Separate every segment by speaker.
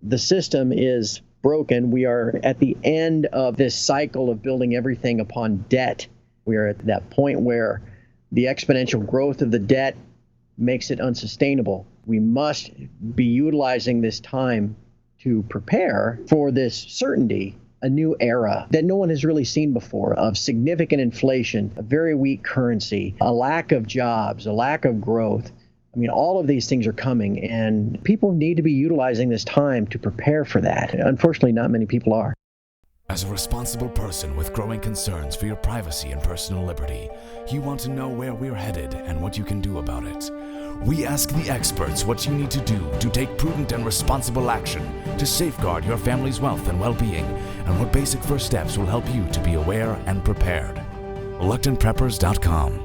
Speaker 1: the system is broken. We are at the end of this cycle of building everything upon debt. We are at that point where the exponential growth of the debt makes it unsustainable. We must be utilizing this time to prepare for this certainty, a new era that no one has really seen before, of significant inflation, a very weak currency, a lack of jobs, a lack of growth. I mean, all of these things are coming, and people need to be utilizing this time to prepare for that. Unfortunately, not many people are.
Speaker 2: As a responsible person with growing concerns for your privacy and personal liberty, you want to know where we're headed and what you can do about it. We ask the experts what you need to do to take prudent and responsible action to safeguard your family's wealth and well-being, and what basic first steps will help you to be aware and prepared. ReluctantPreppers.com.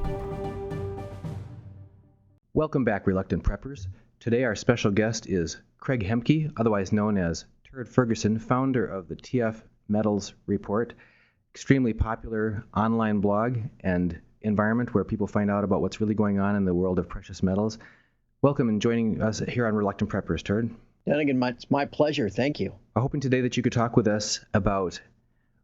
Speaker 3: Welcome back, Reluctant Preppers. Today our special guest is Craig Hemke, otherwise known as Turd Ferguson, founder of the TF Metals Report, extremely popular online blog and environment where people find out about what's really going on in the world of precious metals. Welcome and joining us here on Reluctant Preppers, Turd.
Speaker 1: Again, it's my pleasure. Thank you.
Speaker 3: I'm hoping today that you could talk with us about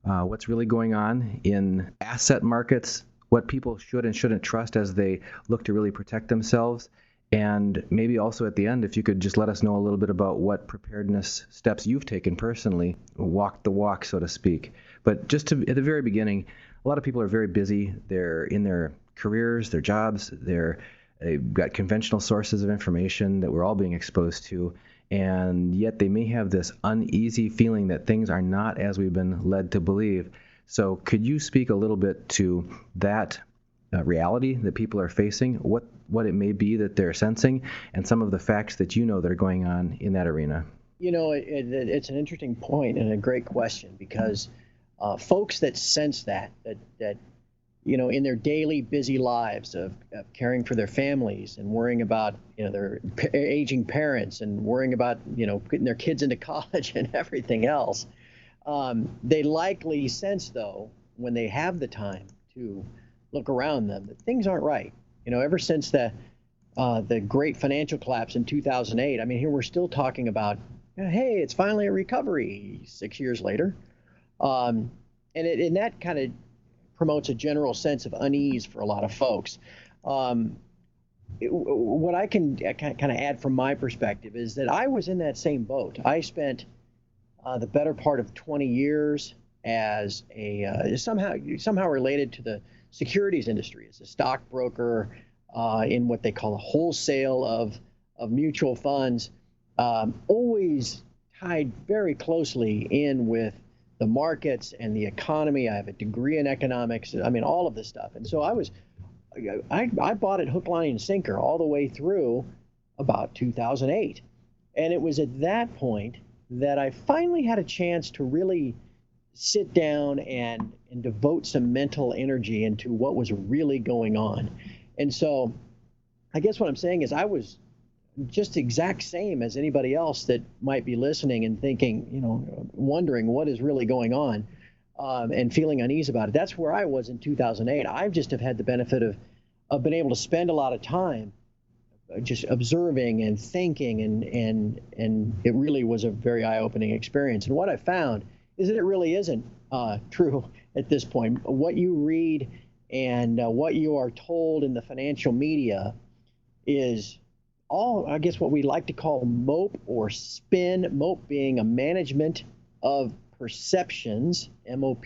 Speaker 3: what's really going on in asset markets, what people should and shouldn't trust as they look to really protect themselves, and maybe also at the end, if you could just let us know a little bit about what preparedness steps you've taken personally, walk the walk, so to speak. But just at the very beginning, a lot of people are very busy. They're in their careers, their jobs, they've got conventional sources of information that we're all being exposed to, and yet they may have this uneasy feeling that things are not as we've been led to believe. So could you speak a little bit to that reality that people are facing, what it may be that they're sensing, and some of the facts that you know that are going on in that arena?
Speaker 1: You know, it's an interesting point and a great question, because folks that sense that you know, in their daily busy lives of caring for their families and worrying about, you know, their aging parents and worrying about, you know, getting their kids into college and everything else, they likely sense, though, when they have the time to look around them, that things aren't right. You know, ever since the great financial collapse in 2008, I mean, here we're still talking about, hey, it's finally a recovery 6 years later. And that kind of promotes a general sense of unease for a lot of folks. What I can kind of add from my perspective is that I was in that same boat. I spent the better part of 20 years as a somehow related to the securities industry, as a stockbroker in what they call a wholesale of mutual funds, always tied very closely in with the markets and the economy. I have a degree in economics. I mean, all of this stuff. And so I bought it hook, line, and sinker all the way through about 2008. And it was at that point that I finally had a chance to really sit down and devote some mental energy into what was really going on. And so I guess what I'm saying is I was just the exact same as anybody else that might be listening and thinking, you know, wondering what is really going on and feeling unease about it. That's where I was in 2008. I just have had the benefit of being able to spend a lot of time just observing and thinking, and it really was a very eye-opening experience. And what I found is that it really isn't true at this point. What you read and what you are told in the financial media is all, I guess, what we like to call mope or spin, mope being a management of perceptions, MOP,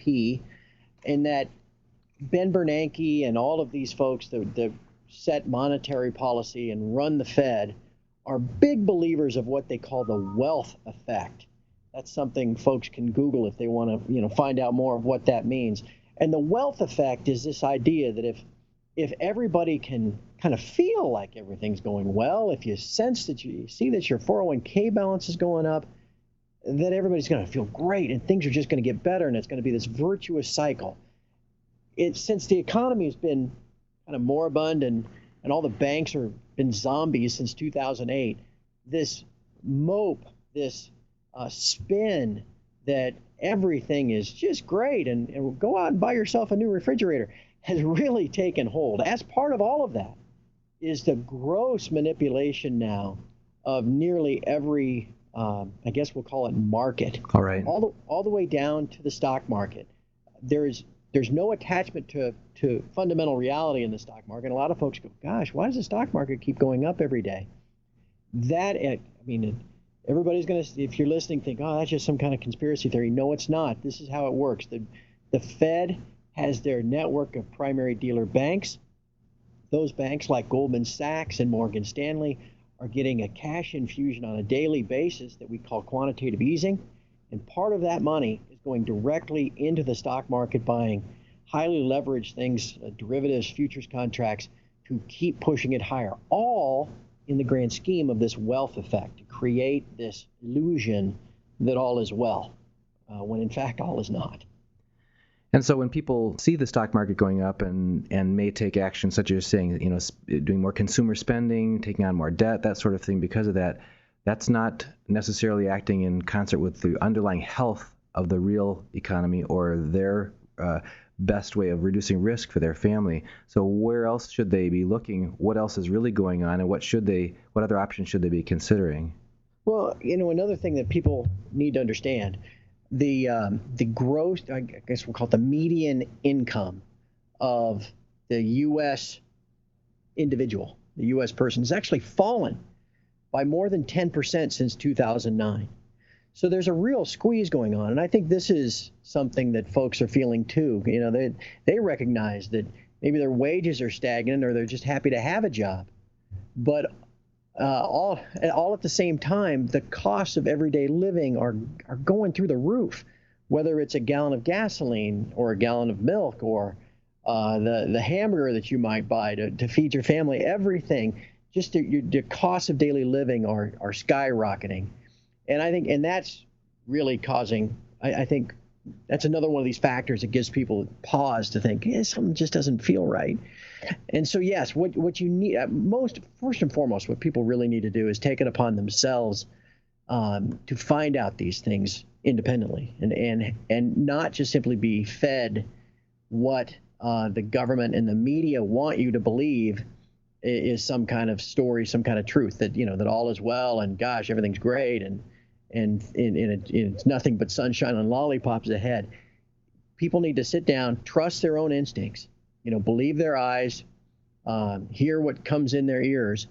Speaker 1: and that Ben Bernanke and all of these folks that set monetary policy and run the Fed are big believers of what they call the wealth effect. That's something folks can Google if they want to, you know, find out more of what that means. And the wealth effect is this idea that if everybody can kind of feel like everything's going well, if you sense that you see that your 401k balance is going up, that everybody's going to feel great and things are just going to get better, and it's going to be this virtuous cycle. Since the economy has been kind of moribund and all the banks have been zombies since 2008, this mope, this spin that everything is just great and go out and buy yourself a new refrigerator has really taken hold. As part of all of that is the gross manipulation now of nearly every I guess we'll call it market,
Speaker 3: All right.
Speaker 1: all the way down to the stock market. There's no attachment to fundamental reality in the stock market. A lot of folks go, gosh, why does the stock market keep going up every day? Everybody's going to, if you're listening, think, oh, that's just some kind of conspiracy theory. No, it's not. This is how it works. The Fed has their network of primary dealer banks. Those banks, like Goldman Sachs and Morgan Stanley, are getting a cash infusion on a daily basis that we call quantitative easing. And part of that money is going directly into the stock market, buying highly leveraged things, derivatives, futures contracts, to keep pushing it higher, all in the grand scheme of this wealth effect, to create this illusion that all is well, when in fact all is not.
Speaker 3: And so when people see the stock market going up and may take action, such as saying, doing more consumer spending, taking on more debt, that sort of thing, because of that, that's not necessarily acting in concert with the underlying health of the real economy or their best way of reducing risk for their family. So where else should they be looking? What else is really going on, and what other options should they be considering?
Speaker 1: Well, another thing that people need to understand, the gross, I guess we'll call it the median income of the U.S. individual, the U.S. person, has actually fallen by more than 10% since 2009. So there's a real squeeze going on, and I think this is something that folks are feeling too. They recognize that maybe their wages are stagnant, or they're just happy to have a job, but all at the same time, the costs of everyday living are going through the roof. Whether it's a gallon of gasoline or a gallon of milk or the hamburger that you might buy to feed your family, everything, just the costs of daily living are skyrocketing. And I think, and that's really causing, I think that's another one of these factors that gives people pause to think, something just doesn't feel right. And so, yes, what you need, first and foremost, what people really need to do is take it upon themselves to find out these things independently and not just simply be fed what the government and the media want you to believe is some kind of story, some kind of truth that, that all is well and gosh, everything's great and it's nothing but sunshine and lollipops ahead. People need to sit down, trust their own instincts, believe their eyes, hear what comes in their ears,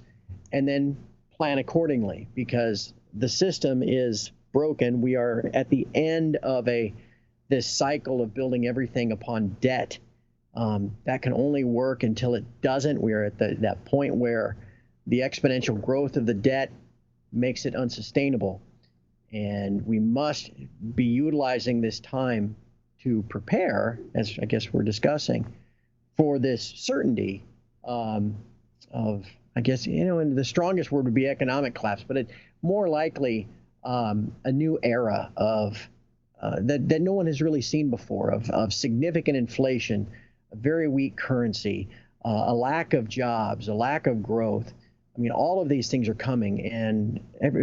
Speaker 1: and then plan accordingly, because the system is broken. We are at the end of this cycle of building everything upon debt. That can only work until it doesn't. We are at that point where the exponential growth of the debt makes it unsustainable. And we must be utilizing this time to prepare, as I guess we're discussing, for this certainty of, I guess, and the strongest word would be economic collapse, but more likely a new era of that no one has really seen before, of significant inflation, a very weak currency, a lack of jobs, a lack of growth. I mean, all of these things are coming, and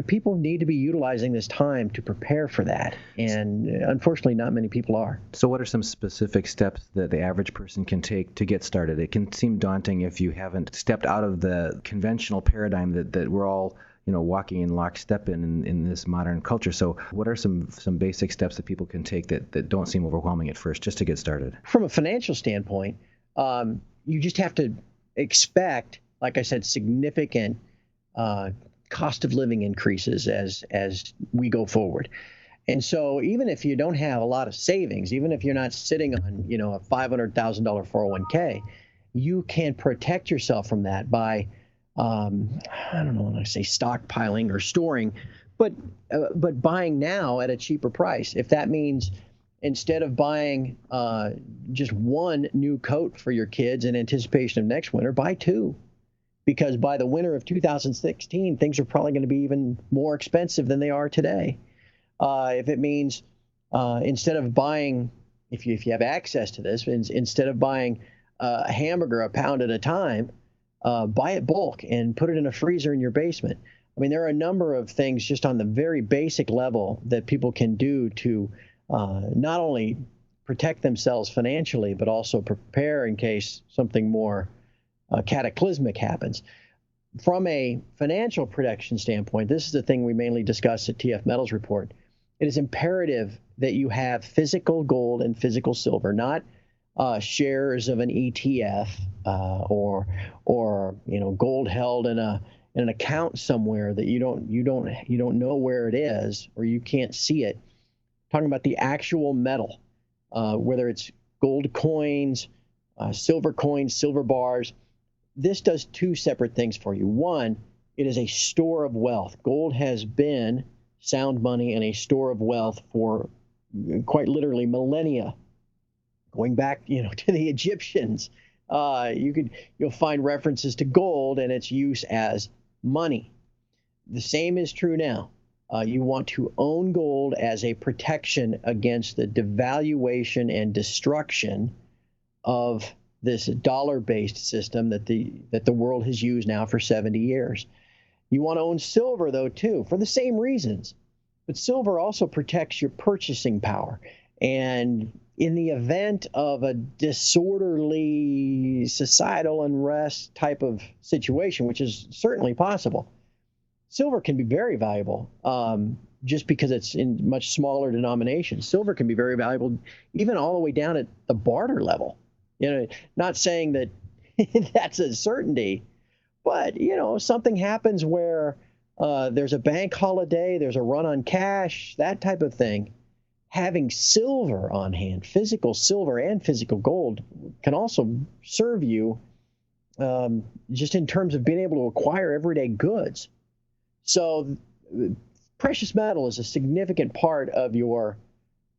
Speaker 1: people need to be utilizing this time to prepare for that. And unfortunately, not many people are.
Speaker 3: So what are some specific steps that the average person can take to get started? It can seem daunting if you haven't stepped out of the conventional paradigm that we're all walking in lockstep in this modern culture. So what are some basic steps that people can take that don't seem overwhelming at first, just to get started?
Speaker 1: From a financial standpoint, you just have to expect, like I said, significant cost of living increases as we go forward. And so even if you don't have a lot of savings, even if you're not sitting on a $500,000 401k, you can protect yourself from that by I don't know when I say stockpiling or storing, but buying now at a cheaper price. If that means instead of buying just one new coat for your kids in anticipation of next winter, buy two. Because by the winter of 2016, things are probably going to be even more expensive than they are today. If it means instead of buying, if you have access to this, instead of buying a hamburger a pound at a time, buy it bulk and put it in a freezer in your basement. I mean, there are a number of things just on the very basic level that people can do to not only protect themselves financially, but also prepare in case something more cataclysmic happens. from a financial protection standpoint, this is the thing we mainly discuss at TF Metals Report. It is imperative that you have physical gold and physical silver, not shares of an ETF or gold held in an account somewhere that you don't know where it is or you can't see it. Talking about the actual metal, whether it's gold coins, silver bars. This does two separate things for you. One, it is a store of wealth. Gold has been sound money and a store of wealth for quite literally millennia, going back, to the Egyptians. You'll find references to gold and its use as money. The same is true now. You want to own gold as a protection against the devaluation and destruction of this dollar-based system that the world has used now for 70 years. You want to own silver, though, too, for the same reasons. But silver also protects your purchasing power. And in the event of a disorderly societal unrest type of situation, which is certainly possible, silver can be very valuable just because it's in much smaller denominations. Silver can be very valuable even all the way down at the barter level. Not saying that that's a certainty, but, something happens where there's a bank holiday, there's a run on cash, that type of thing. Having silver on hand, physical silver and physical gold, can also serve you just in terms of being able to acquire everyday goods. So precious metal is a significant part of your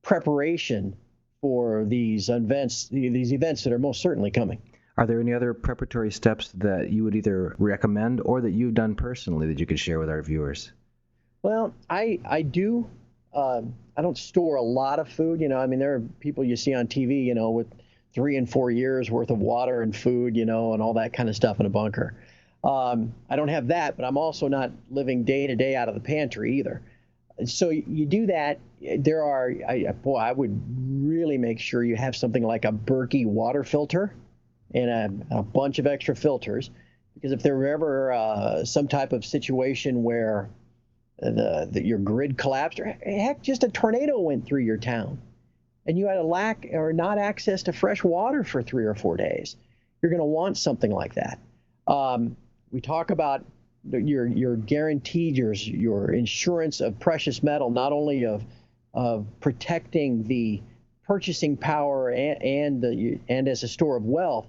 Speaker 1: preparation for these events that are most certainly coming.
Speaker 3: Are there any other preparatory steps that you would either recommend or that you've done personally that you could share with our viewers?
Speaker 1: Well, I do. I don't store a lot of food. There are people you see on TV, with 3 and 4 years worth of water and food, and all that kind of stuff in a bunker. I don't have that, but I'm also not living day to day out of the pantry either. So you do that. I would really make sure you have something like a Berkey water filter and a bunch of extra filters, because if there were ever some type of situation where your grid collapsed, or heck, just a tornado went through your town, and you had a lack or not access to fresh water for 3 or 4 days, you're going to want something like that. We talk about your guaranteed, your insurance of precious metal, not only of protecting the purchasing power and as a store of wealth.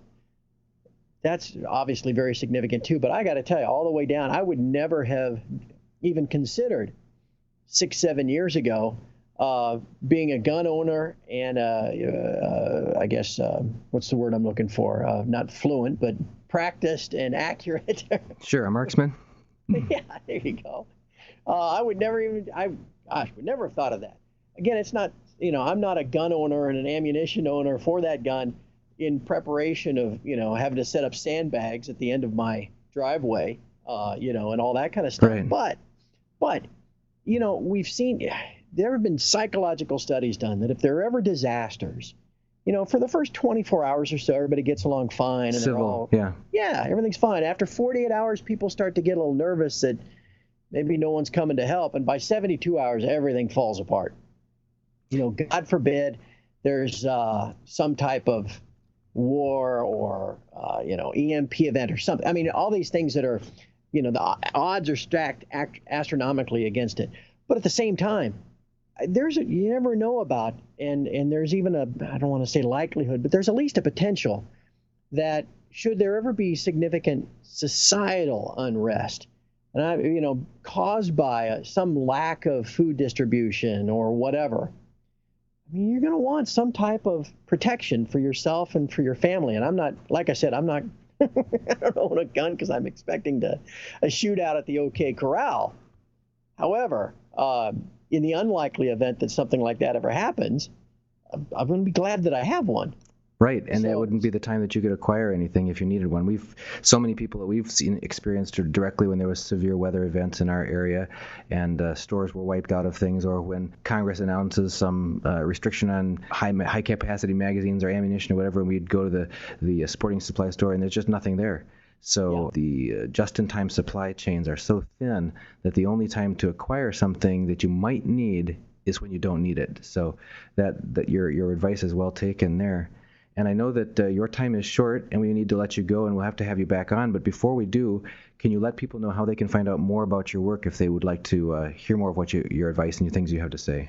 Speaker 1: That's obviously very significant too. But I got to tell you, all the way down, I would never have even considered 6-7 years ago being a gun owner and I guess what's the word I'm looking for? Not fluent, but practiced and accurate.
Speaker 3: Sure, a marksman.
Speaker 1: Yeah, there you go. I would never have thought of that. Again, it's not, I'm not a gun owner and an ammunition owner for that gun in preparation of, having to set up sandbags at the end of my driveway, and all that kind of stuff.
Speaker 3: Right.
Speaker 1: But, we've seen, there have been psychological studies done that if there are ever disasters, for the first 24 hours or so, everybody gets along fine. And
Speaker 3: Civil,
Speaker 1: yeah, everything's fine. After 48 hours, people start to get a little nervous that maybe no one's coming to help. And by 72 hours, everything falls apart. God forbid there's some type of war or, EMP event or something. I mean, all these things that are, the odds are stacked astronomically against it. But at the same time, you never know about, and there's even I don't want to say likelihood, but there's at least a potential that should there ever be significant societal unrest, and caused by some lack of food distribution or whatever, I mean, you're going to want some type of protection for yourself and for your family. And I'm not, like I said, I don't own a gun because I'm expecting a shootout at the OK Corral. However, in the unlikely event that something like that ever happens, I'm going to be glad that I have one.
Speaker 3: Right, and it wouldn't be the time that you could acquire anything if you needed one. So many people that we've seen experienced it directly when there was severe weather events in our area, and stores were wiped out of things, or when Congress announces some restriction on high capacity magazines or ammunition or whatever, and we'd go to the sporting supply store and there's just nothing there. So the just-in-time supply chains are so thin that the only time to acquire something that you might need is when you don't need it. So that your advice is well taken there. And I know that your time is short and we need to let you go, and we'll have to have you back on. But before we do, can you let people know how they can find out more about your work if they would like to hear more of what your advice and your things you have to say?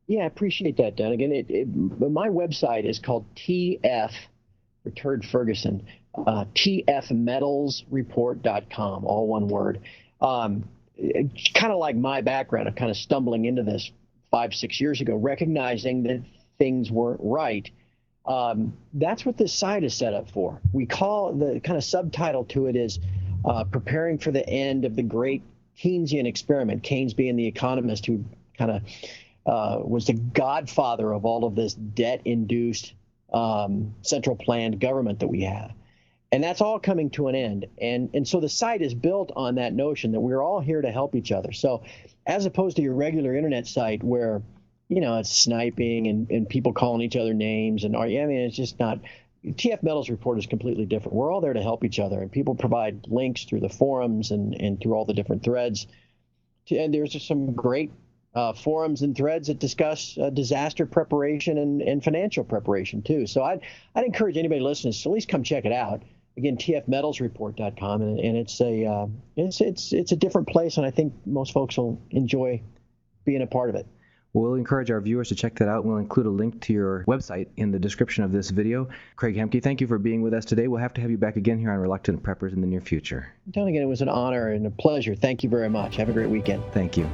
Speaker 1: Yeah, I appreciate that, Dan. Again, my website is called TF for Turd Ferguson, tfmetalsreport.com, all one word. Kind of like my background of kind of stumbling into this 5-6 years ago, recognizing that things weren't right. That's what this site is set up for. We call the kind of subtitle to it is preparing for the end of the great Keynesian experiment, Keynes being the economist who kind of was the godfather of all of this debt-induced central planned government that we have. And that's all coming to an end. And so the site is built on that notion that we're all here to help each other. So as opposed to your regular internet site where, it's sniping and people calling each other names it's just not. TF Metals Report is completely different. We're all there to help each other, and people provide links through the forums and through all the different threads. And there's just some great forums and threads that discuss disaster preparation and financial preparation too. So I'd encourage anybody listening to at least come check it out. Again, tfmetalsreport.com, and it's a different place, and I think most folks will enjoy being a part of it.
Speaker 3: We'll encourage our viewers to check that out. We'll include a link to your website in the description of this video. Craig Hemke, thank you for being with us today. We'll have to have you back again here on Reluctant Preppers in the near future.
Speaker 1: Again, it was an honor and a pleasure. Thank you very much. Have a great weekend.
Speaker 3: Thank you.